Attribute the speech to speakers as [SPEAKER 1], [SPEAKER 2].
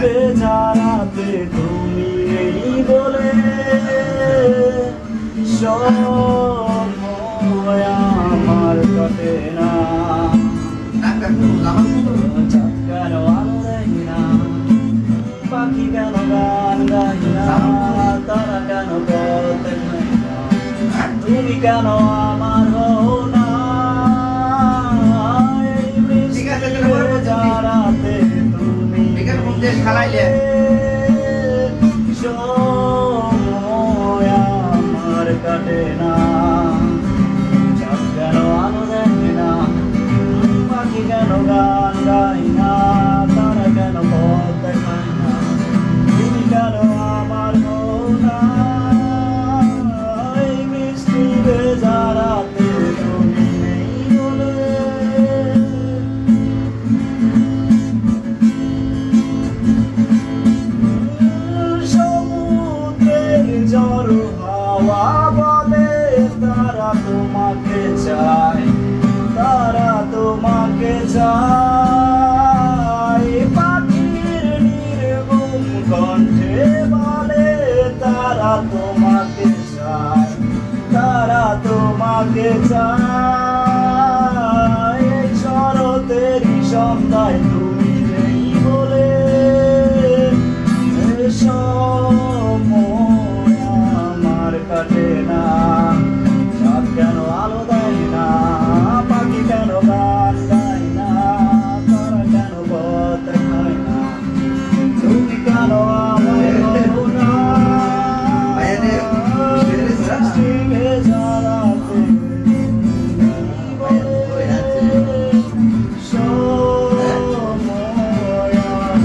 [SPEAKER 1] বেচারাতে তুমি নেই বলে সময় আমার কাটে না। চাঁদ কেন আলো দেয় না, পাখি কেন গান গায় না, তারা কেন পথ দেখায় না, তুমি কেন আমার হও না। এই মিষ্টি বেচারাতে তুমি সময় আমার কাটে না। চাঁদ কেন আলো দেয় না, পাখি কেন গান গায় না, তারা কেন পথ দেখায় না, তুমি কেন আমার হও না। এই মিষ্টি বেচারাতে তুমি নেই বলে সমুদ্রের ঝড় হাওয়া বলে তারা তোমাকে চায়, তারা তোমাকে চায়। পাখির নির্গুম কণ্ঠে বলে তারা তোমাকে চায়, তারা তোমাকে চায়। এই শরতেরই সন্ধ্যায় তুমি নেই বলে সময় আমার কাটে না। চাঁদ কেন আলো দেয় না, পাখি কেন গান গায় না, তারা কেন পথ দেখায় না, তুমি কেন আমার হও না। সৃষ্টি বেচারাতে সময় আমার